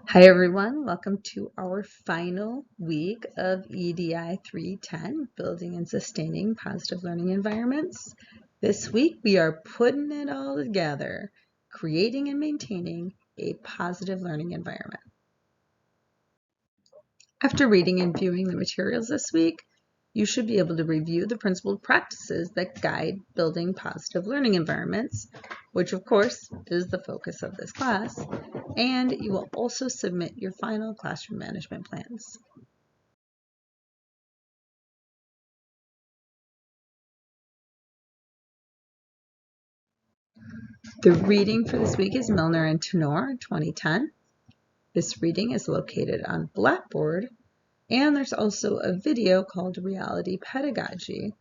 Hi everyone, welcome to our final week of EDI 310, Building and Sustaining Positive Learning Environments. This week we are putting it all together, creating and maintaining a positive learning environment. After reading and viewing the materials this week, you should be able to review the principled practices that guide building positive learning environments, which of course is the focus of this class, and you will also submit your final classroom management plans. The reading for this week is Milner and Tenor, 2010. This reading is located on Blackboard, and there's also a video called Reality Pedagogy,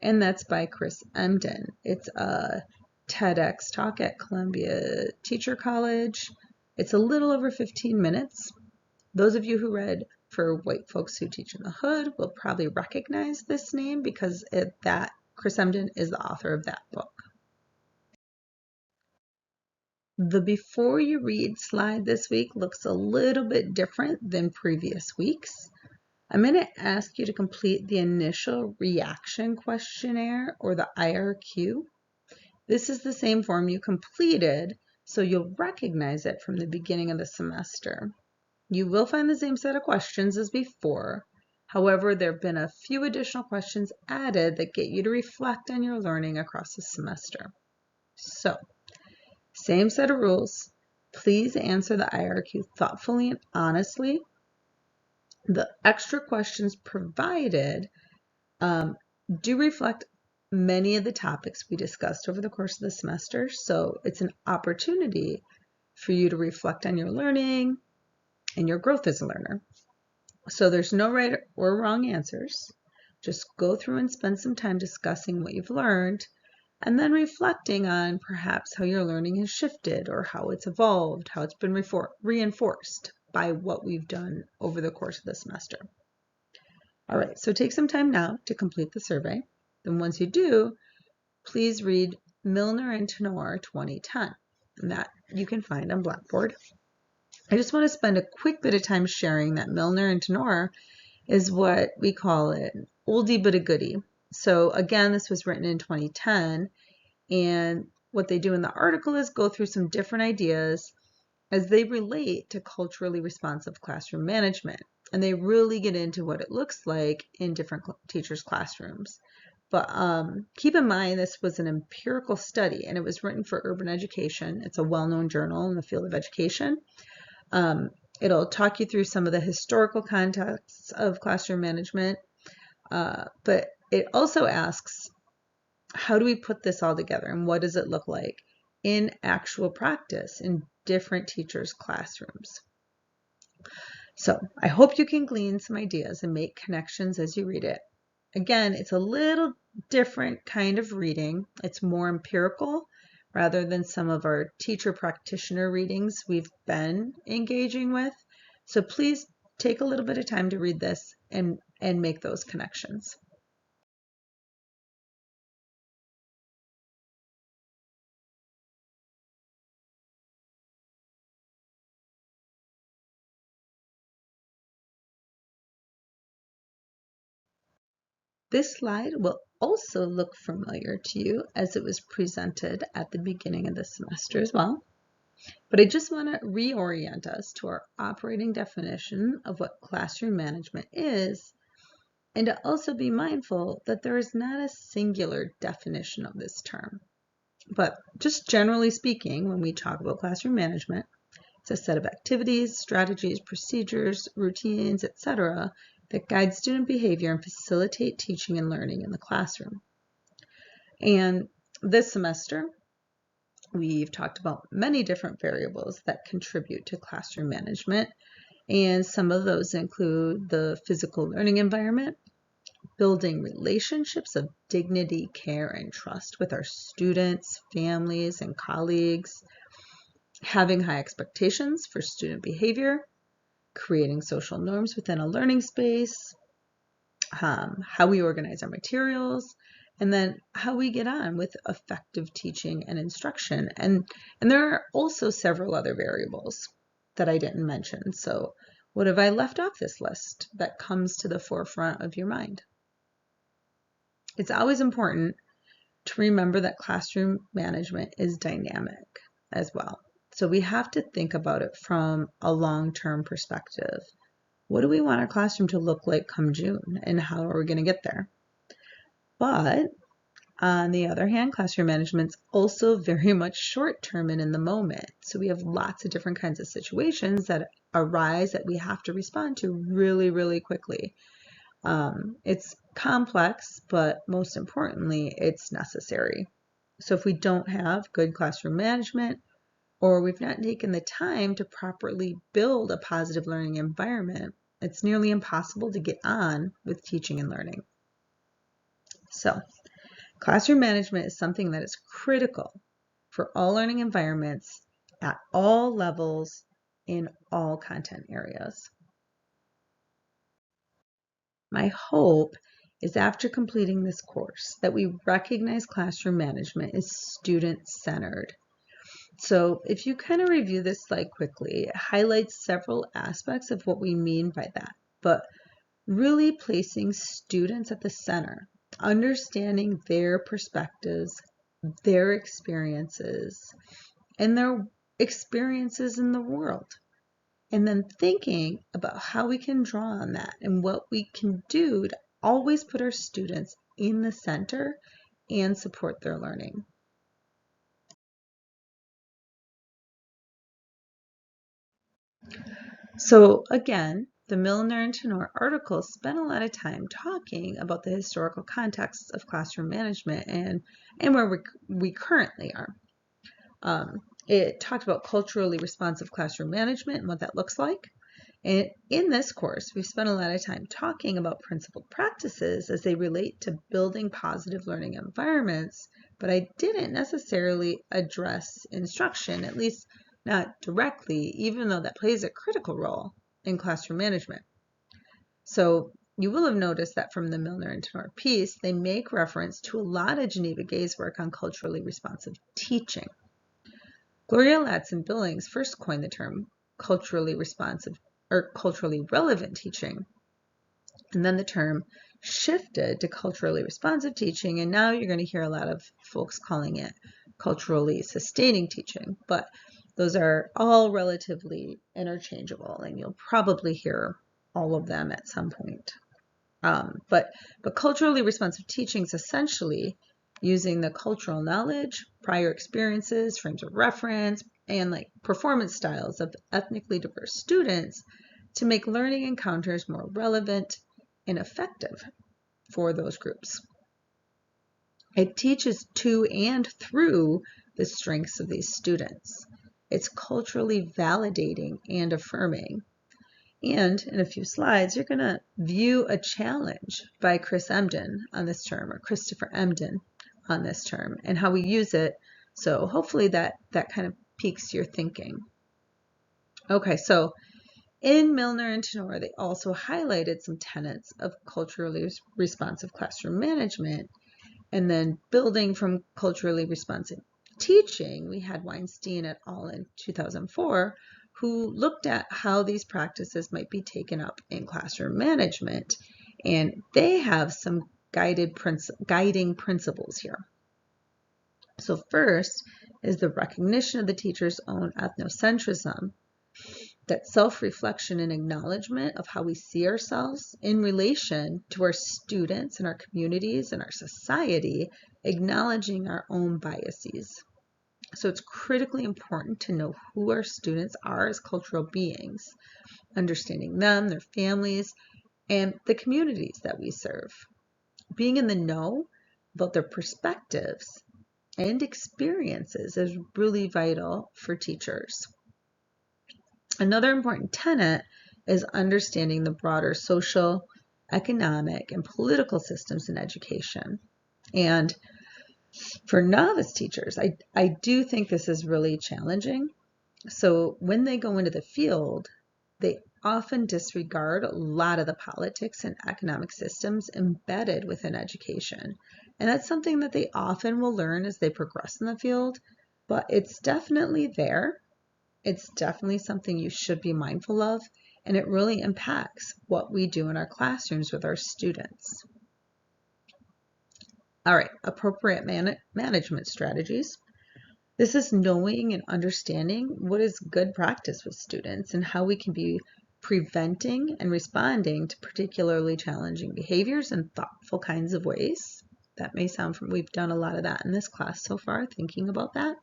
and that's by Chris Emden. It's a TEDx talk at Columbia Teacher College. It's a little over 15 minutes. Those of you who read For White Folks Who Teach in the Hood will probably recognize this name because Chris Emden is the author of that book. The before you read slide this week looks a little bit different than previous weeks. I'm going to ask you to complete the initial reaction questionnaire, or the IRQ. This is the same form you completed, so you'll recognize it from the beginning of the semester. You will find the same set of questions as before. However, there have been a few additional questions added that get you to reflect on your learning across the semester. So, same set of rules. Please answer the IRQ thoughtfully and honestly. The extra questions provided do reflect many of the topics we discussed over the course of the semester, so it's an opportunity for you to reflect on your learning and your growth as a learner. So there's no right or wrong answers. Just go through and spend some time discussing what you've learned, and then reflecting on perhaps how your learning has shifted, or how it's evolved, how it's been reinforced by what we've done over the course of the semester. All right, so take some time now to complete the survey. Then once you do, please read Milner and Tenor 2010, and that you can find on Blackboard. I just want to spend a quick bit of time sharing that Milner and Tenor is what we call an oldie but a goodie. So again, this was written in 2010, and what they do in the article is go through some different ideas as they relate to culturally responsive classroom management. And they really get into what it looks like in different teachers' classrooms. But keep in mind, this was an empirical study, and it was written for Urban Education. It's a well-known journal in the field of education. It'll talk you through some of the historical contexts of classroom management, but it also asks, how do we put this all together, and what does it look like in actual practice in different teachers' classrooms? So I hope you can glean some ideas and make connections as you read it. Again, it's a little different kind of reading. It's more empirical rather than some of our teacher practitioner readings we've been engaging with. So please take a little bit of time to read this and make those connections. This slide will also look familiar to you as it was presented at the beginning of the semester as well. But I just want to reorient us to our operating definition of what classroom management is, and to also be mindful that there is not a singular definition of this term. But just generally speaking, when we talk about classroom management, it's a set of activities, strategies, procedures, routines, etc., that guide student behavior and facilitate teaching and learning in the classroom. And this semester, we've talked about many different variables that contribute to classroom management, and some of those include the physical learning environment, building relationships of dignity, care, and trust with our students, families, and colleagues, having high expectations for student behavior, creating social norms within a learning space, how we organize our materials, and then how we get on with effective teaching and instruction. And there are also several other variables. that I didn't mention? So what have I left off this list that comes to the forefront of your mind? It's always important to remember that classroom management is dynamic as well. So we have to think about it from a long-term perspective. What do we want our classroom to look like come June, and how are we going to get there? But on the other hand, classroom management's also very much short-term and in the moment. So we have lots of different kinds of situations that arise that we have to respond to really, really quickly. It's complex, but most importantly, it's necessary. So if we don't have good classroom management, or we've not taken the time to properly build a positive learning environment, it's nearly impossible to get on with teaching and learning. So classroom management is something that is critical for all learning environments at all levels in all content areas. My hope is after completing this course that we recognize classroom management is student-centered. So if you kind of review this slide quickly, it highlights several aspects of what we mean by that, but really placing students at the center, understanding their perspectives, their experiences, and their experiences in the world. And then thinking about how we can draw on that and what we can do to always put our students in the center and support their learning. So again, the Milner and Tenor article spent a lot of time talking about the historical context of classroom management and where we currently are. It talked about culturally responsive classroom management and what that looks like. And in this course, we've spent a lot of time talking about principled practices as they relate to building positive learning environments, but I didn't necessarily address instruction, at least not directly, even though that plays a critical role in classroom management. So you will have noticed that from the Milner and Tenor piece, they make reference to a lot of Geneva Gay's work on culturally responsive teaching. Gloria Ladson-Billings first coined the term culturally responsive or culturally relevant teaching, and then the term shifted to culturally responsive teaching, and now you're going to hear a lot of folks calling it culturally sustaining teaching, but those are all relatively interchangeable, and you'll probably hear all of them at some point. But culturally responsive teaching is essentially using the cultural knowledge, prior experiences, frames of reference, and like performance styles of ethnically diverse students to make learning encounters more relevant and effective for those groups. It teaches to and through the strengths of these students. It's culturally validating and affirming. And in a few slides, you're going to view a challenge by Chris Emden on this term, or Christopher Emden on this term, and how we use it. So hopefully that kind of piques your thinking. Okay, so in Milner and Tenor, they also highlighted some tenets of culturally responsive classroom management. And then building from culturally responsive teaching, we had Weinstein et al. In 2004, who looked at how these practices might be taken up in classroom management. And they have some guiding principles here. So first is the recognition of the teacher's own ethnocentrism, that self-reflection and acknowledgement of how we see ourselves in relation to our students and our communities and our society, acknowledging our own biases. So it's critically important to know who our students are as cultural beings, understanding them, their families, and the communities that we serve. Being in the know about their perspectives and experiences is really vital for teachers. Another important tenet is understanding the broader social, economic, and political systems in education. And for novice teachers, I do think this is really challenging. So when they go into the field, they often disregard a lot of the politics and economic systems embedded within education. And that's something that they often will learn as they progress in the field, but it's definitely there. It's definitely something you should be mindful of, and it really impacts what we do in our classrooms with our students. All right, appropriate management strategies. This is knowing and understanding what is good practice with students and how we can be preventing and responding to particularly challenging behaviors in thoughtful kinds of ways. That may sound we've done a lot of that in this class so far, thinking about that.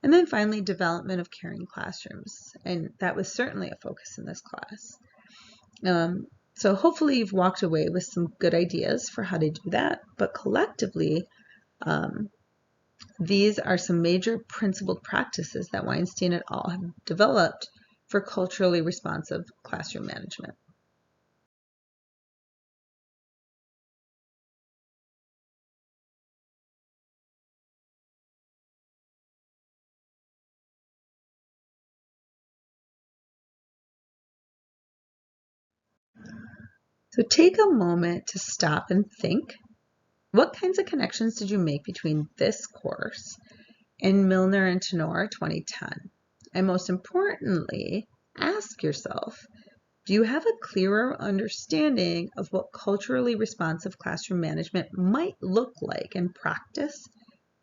And then finally, development of caring classrooms. And that was certainly a focus in this class. So hopefully you've walked away with some good ideas for how to do that, but collectively, these are some major principled practices that Weinstein et al. Have developed for culturally responsive classroom management. So take a moment to stop and think. What kinds of connections did you make between this course and Milner and Tenor 2010? And most importantly, ask yourself, do you have a clearer understanding of what culturally responsive classroom management might look like in practice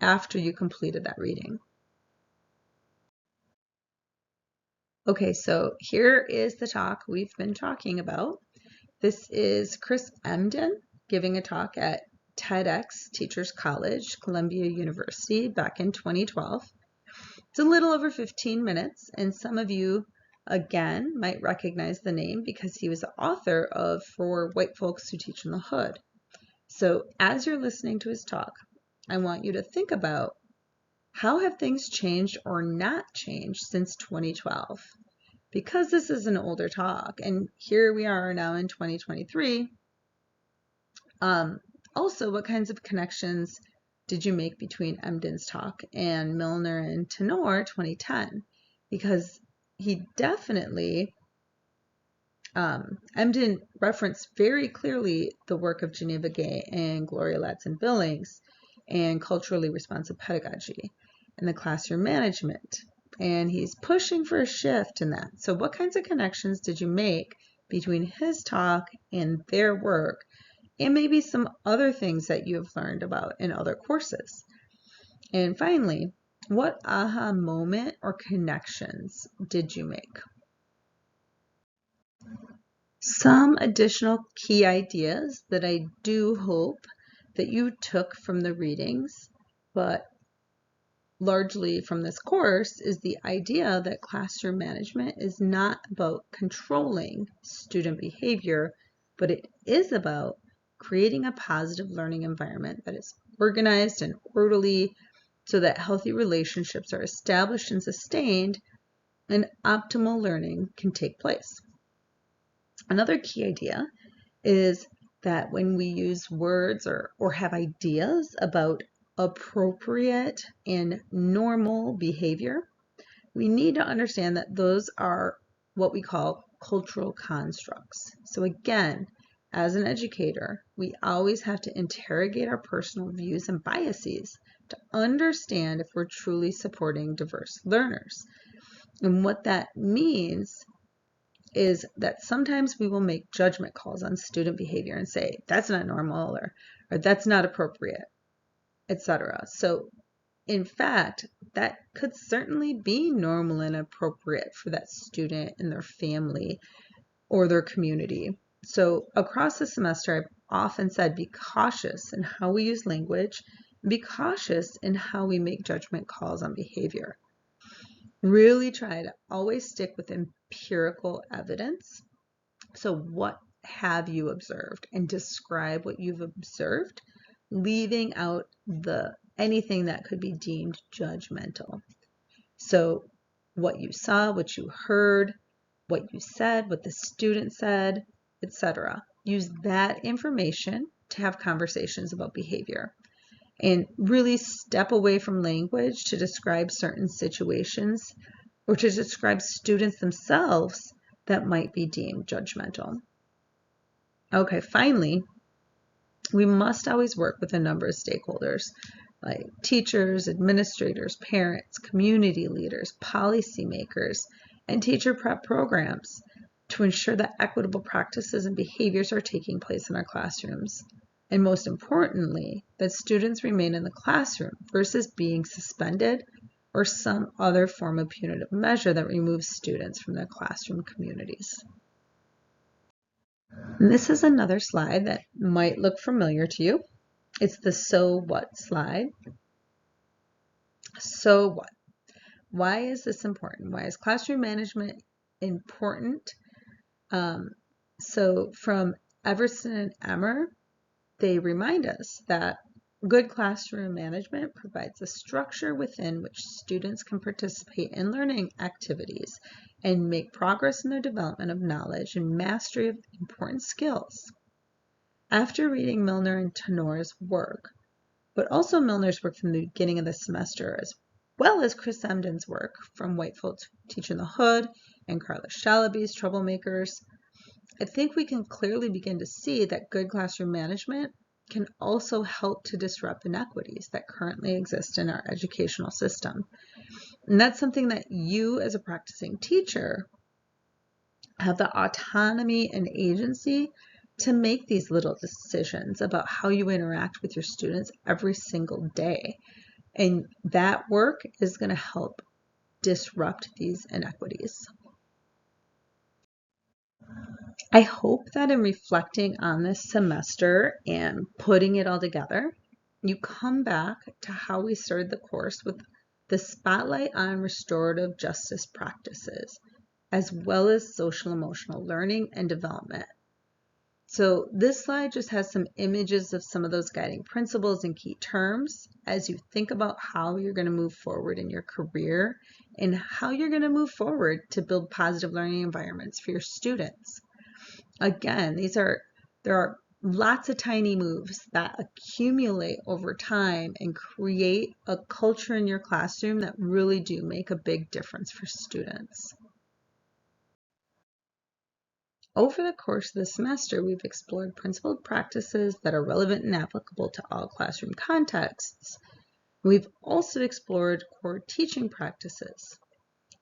after you completed that reading? Okay, so here is the talk we've been talking about. This is Chris Emden giving a talk at TEDx Teachers College, Columbia University back in 2012. It's a little over 15 minutes, and some of you, again, might recognize the name because he was the author of For White Folks Who Teach in the Hood. So as you're listening to his talk, I want you to think about how have things changed or not changed since 2012? Because this is an older talk, and here we are now in 2023. Also, what kinds of connections did you make between Emden's talk and Milner and Tenor 2010? Because he definitely, Emden referenced very clearly the work of Geneva Gay and Gloria Ladson-Billings and culturally responsive pedagogy and the classroom management. And he's pushing for a shift in that. So what kinds of connections did you make between his talk and their work, and maybe some other things that you have learned about in other courses? And finally, what aha moment or connections did you make? Some additional key ideas that I do hope that you took from the readings, but largely from this course, is the idea that classroom management is not about controlling student behavior, but it is about creating a positive learning environment that is organized and orderly so that healthy relationships are established and sustained and optimal learning can take place. Another key idea is that when we use words or have ideas about appropriate and normal behavior, we need to understand that those are what we call cultural constructs. So again, as an educator, we always have to interrogate our personal views and biases to understand if we're truly supporting diverse learners. And what that means is that sometimes we will make judgment calls on student behavior and say, that's not normal, or that's not appropriate, etc. So in fact, that could certainly be normal and appropriate for that student and their family or their community. So across the semester, I've often said, be cautious in how we use language, and be cautious in how we make judgment calls on behavior. Really try to always stick with empirical evidence. So what have you observed? And describe what you've observed, leaving out anything that could be deemed judgmental. So what you saw, what you heard, what you said, what the student said, etc. Use that information to have conversations about behavior. And really step away from language to describe certain situations or to describe students themselves that might be deemed judgmental. Okay, finally, we must always work with a number of stakeholders. like teachers, administrators, parents, community leaders, policymakers, and teacher prep programs to ensure that equitable practices and behaviors are taking place in our classrooms. And most importantly, that students remain in the classroom versus being suspended or some other form of punitive measure that removes students from their classroom communities. And this is another slide that might look familiar to you. It's the so what slide. So what? Why is this important? Why is classroom management important? So from Everson and Emmer, they remind us that good classroom management provides a structure within which students can participate in learning activities and make progress in their development of knowledge and mastery of important skills. After reading Milner and Tenor's work, but also Milner's work from the beginning of the semester, as well as Chris Emden's work from Whitefield Teaching the Hood and Carla Shalaby's Troublemakers, I think we can clearly begin to see that good classroom management can also help to disrupt inequities that currently exist in our educational system. And that's something that you as a practicing teacher have the autonomy and agency to make these little decisions about how you interact with your students every single day. And that work is going to help disrupt these inequities. I hope that in reflecting on this semester and putting it all together, you come back to how we started the course with the spotlight on restorative justice practices, as well as social emotional learning and development. So this slide just has some images of some of those guiding principles and key terms as you think about how you're going to move forward in your career and how you're going to move forward to build positive learning environments for your students. Again, there are lots of tiny moves that accumulate over time and create a culture in your classroom that really do make a big difference for students. Over the course of the semester, we've explored principled practices that are relevant and applicable to all classroom contexts. We've also explored core teaching practices,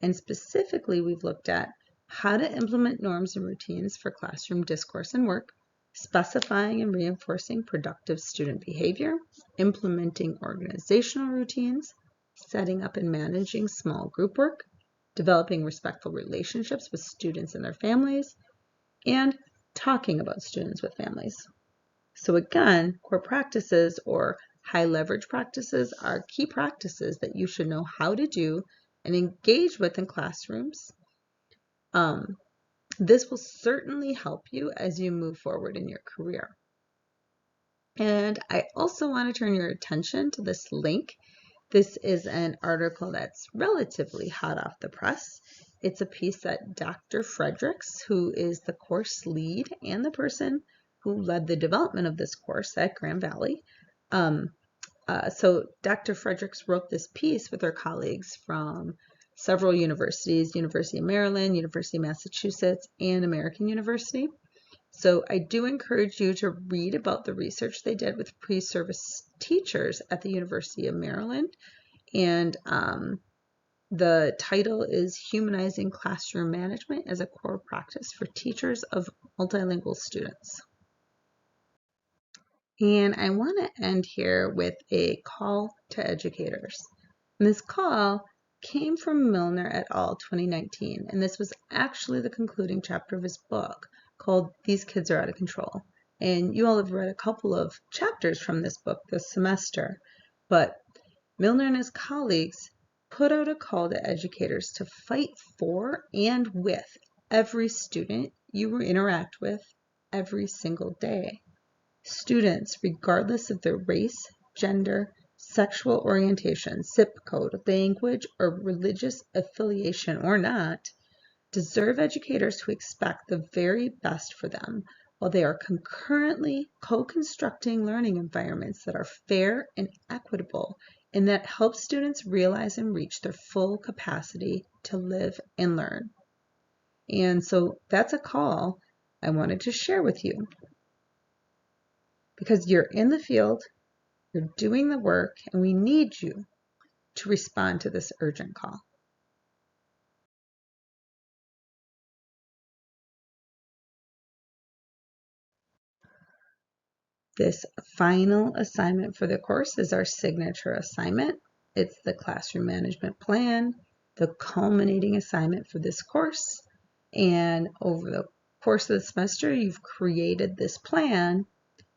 and specifically we've looked at how to implement norms and routines for classroom discourse and work, specifying and reinforcing productive student behavior, implementing organizational routines, setting up and managing small group work, developing respectful relationships with students and their families, and talking about students with families. So again, core practices or high leverage practices are key practices that you should know how to do and engage with in classrooms. This will certainly help you as you move forward in your career. And I also want to turn your attention to this link. This is an article that's relatively hot off the press. It's a piece that Dr. Fredericks, who is the course lead and the person who led the development of this course at Grand Valley. So Dr. Fredericks wrote this piece with her colleagues from several universities, University of Maryland, University of Massachusetts, and American University. So I do encourage you to read about the research they did with pre-service teachers at the University of Maryland. And the title is Humanizing Classroom Management as a Core Practice for Teachers of Multilingual Students. And I want to end here with a call to educators. And this call came from Milner et al. 2019, and this was actually the concluding chapter of his book called These Kids Are Out of Control. And you all have read a couple of chapters from this book this semester, but Milner and his colleagues put out a call to educators to fight for and with every student you interact with every single day. Students, regardless of their race, gender, sexual orientation, zip code, language, or religious affiliation or not, deserve educators who expect the very best for them while they are concurrently co-constructing learning environments that are fair and equitable and that help students realize and reach their full capacity to live and learn. And so that's a call I wanted to share with you because you're in the field, You're doing the work, and we need you to respond to this urgent call. This final assignment for the course is our signature assignment. It's the classroom management plan, the culminating assignment for this course. And over the course of the semester, you've created this plan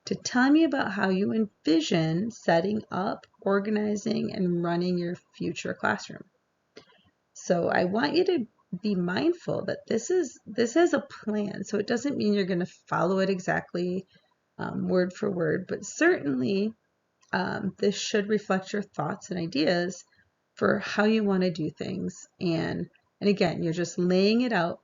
to tell me about how you envision setting up, organizing, and running your future classroom. So I want you to be mindful that this is a plan. So it doesn't mean you're going to follow it exactly word for word, but certainly this should reflect your thoughts and ideas for how you want to do things. And again, you're just laying it out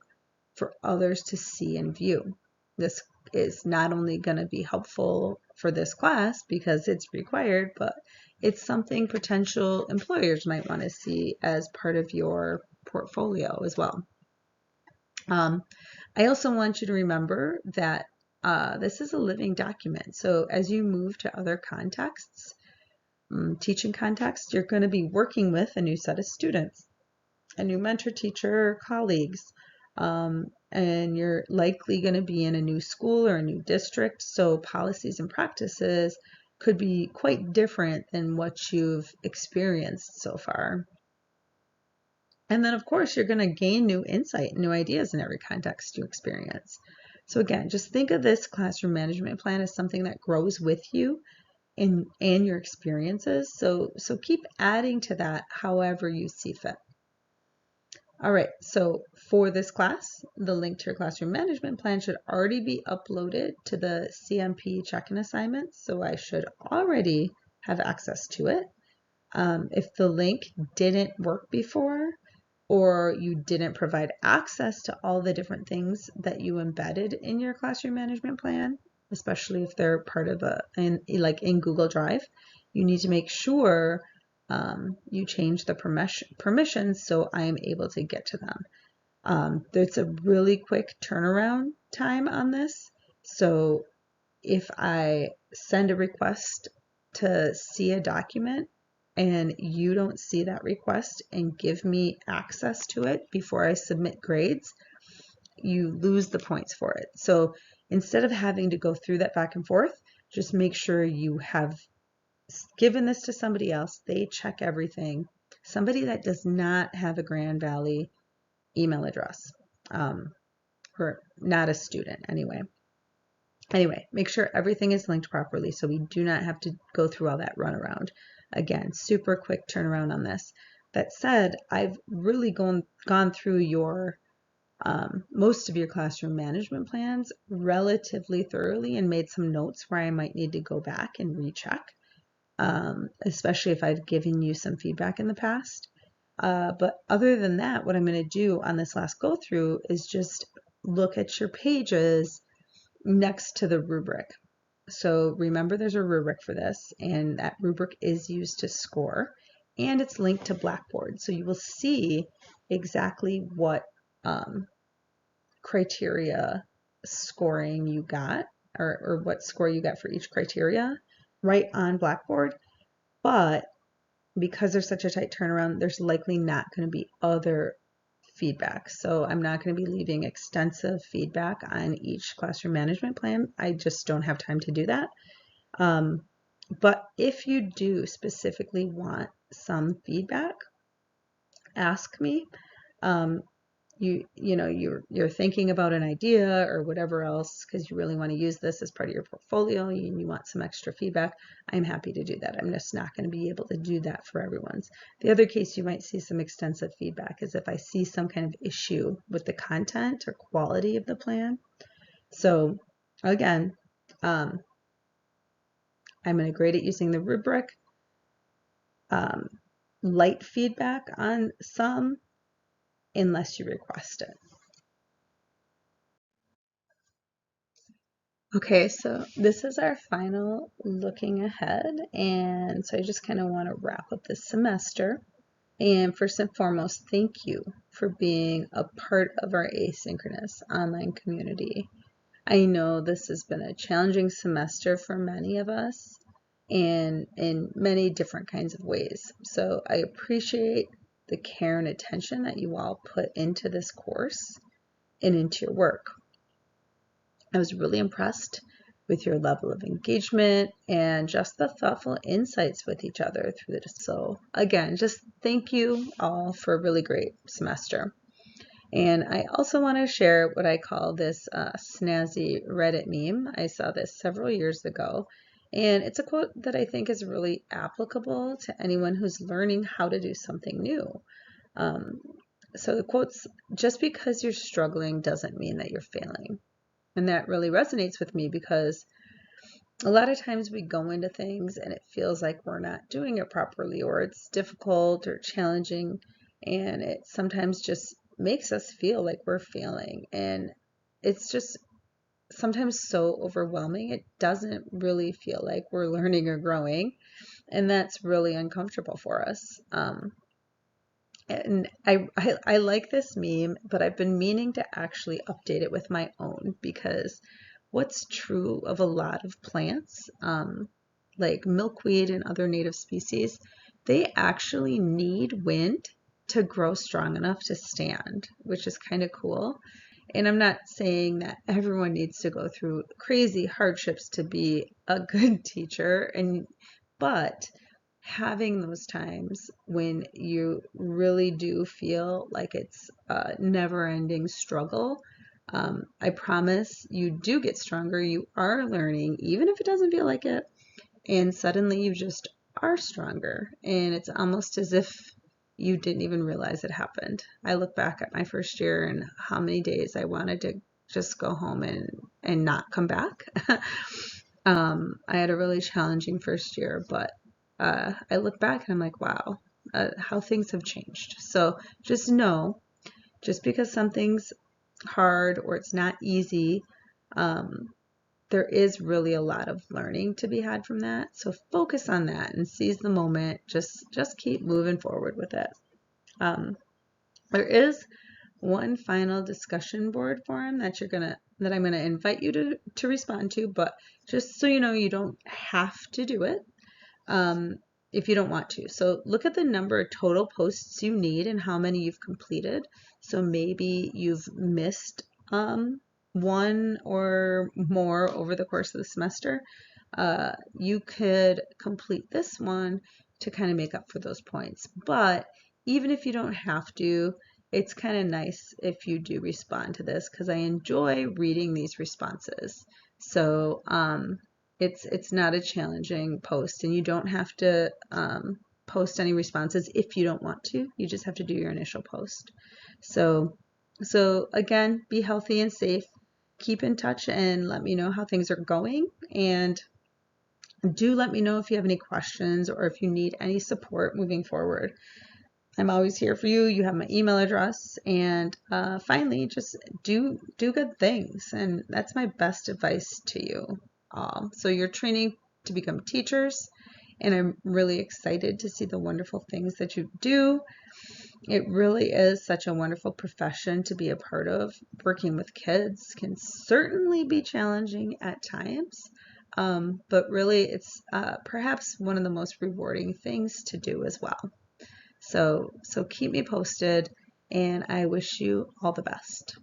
for others to see and view. This is not only going to be helpful for this class because it's required, but it's something potential employers might want to see as part of your portfolio as well. I also want you to remember that this is a living document. So as you move to other contexts, teaching contexts, you're going to be working with a new set of students, a new mentor teacher, colleagues, and you're likely going to be in a new school or a new district. So policies and practices could be quite different than what you've experienced so far. And then, of course, you're going to gain new insight, new ideas in every context you experience. So again, just think of this classroom management plan as something that grows with you and your experiences. So keep adding to that however you see fit. All right, so for this class, the link to your classroom management plan should already be uploaded to the CMP check-in assignments. So I should already have access to it. If the link didn't work before, or you didn't provide access to all the different things that you embedded in your classroom management plan, especially if they're part of like in Google Drive, you need to make sure you change the permissions so I am able to get to them. There's a really quick turnaround time on this. So if I send a request to see a document and you don't see that request and give me access to it before I submit grades, you lose the points for it. So instead of having to go through that back and forth, just make sure you have given this to somebody else. They check everything. Somebody that does not have a Grand Valley email address, or not a student anyway. Anyway, make sure everything is linked properly so we do not have to go through all that runaround. Again, super quick turnaround on this. That said, I've really gone through your most of your classroom management plans relatively thoroughly and made some notes where I might need to go back and recheck, especially if I've given you some feedback in the past. But other than that, what I'm going to do on this last go through is just look at your pages next to the rubric. So remember there's a rubric for this, and that rubric is used to score, and it's linked to Blackboard. So you will see exactly what criteria scoring you got, or what score you got for each criteria right on Blackboard. But because there's such a tight turnaround, there's likely not going to be other feedback. So I'm not going to be leaving extensive feedback on each classroom management plan. I just don't have time to do that. But if you do specifically want some feedback, ask me. You're thinking about an idea or whatever else because you really want to use this as part of your portfolio and you want some extra feedback, I'm happy to do that. I'm just not going to be able to do that for everyone's. The other case you might see some extensive feedback is if I see some kind of issue with the content or quality of the plan. So again, I'm going to grade it using the rubric. Light feedback on some unless you request it. Okay, so this is our final looking ahead, and so I just kind of want to wrap up this semester. And first and foremost, thank you for being a part of our asynchronous online community. I know this has been a challenging semester for many of us, and in many different kinds of ways. So I appreciate the care and attention that you all put into this course and into your work. I was really impressed with your level of engagement and just the thoughtful insights with each other through the. So again, just thank you all for a really great semester. And I also want to share what I call this snazzy Reddit meme. I saw this several years ago, and it's a quote that I think is really applicable to anyone who's learning how to do something new. So the quote's, just because you're struggling doesn't mean that you're failing. And that really resonates with me because a lot of times we go into things and it feels like we're not doing it properly, or it's difficult or challenging, and it sometimes just makes us feel like we're failing. And it's just sometimes so overwhelming. It doesn't really feel like we're learning or growing, and that's really uncomfortable for us. And I like this meme, but I've been meaning to actually update it with my own, because what's true of a lot of plants, like milkweed and other native species, they actually need wind to grow strong enough to stand, which is kind of cool. And I'm not saying that everyone needs to go through crazy hardships to be a good teacher, but having those times when you really do feel like it's a never-ending struggle, I promise you do get stronger. You are learning, even if it doesn't feel like it, and suddenly you just are stronger, and it's almost as if you didn't even realize it happened. I look back at my first year and how many days I wanted to just go home and not come back. I had a really challenging first year, but I look back and I'm like, wow, how things have changed. So just know, just because something's hard or it's not easy, there is really a lot of learning to be had from that. So focus on that and seize the moment. Just keep moving forward with it. There is one final discussion board forum that I'm gonna invite you to respond to, but just so you know, you don't have to do it if you don't want to. So look at the number of total posts you need and how many you've completed. So maybe you've missed one or more over the course of the semester. You could complete this one to kind of make up for those points. But even if you don't have to, it's kind of nice if you do respond to this, because I enjoy reading these responses. So it's not a challenging post, and you don't have to post any responses if you don't want to. You just have to do your initial post. So again, be healthy and safe. Keep in touch and let me know how things are going. And do let me know if you have any questions or if you need any support moving forward. I'm always here for you. You have my email address. And finally, just do good things. And that's my best advice to you all. So you're training to become teachers, and I'm really excited to see the wonderful things that you do. It really is such a wonderful profession to be a part of. Working with kids can certainly be challenging at times, but really it's perhaps one of the most rewarding things to do as well. So keep me posted, and I wish you all the best.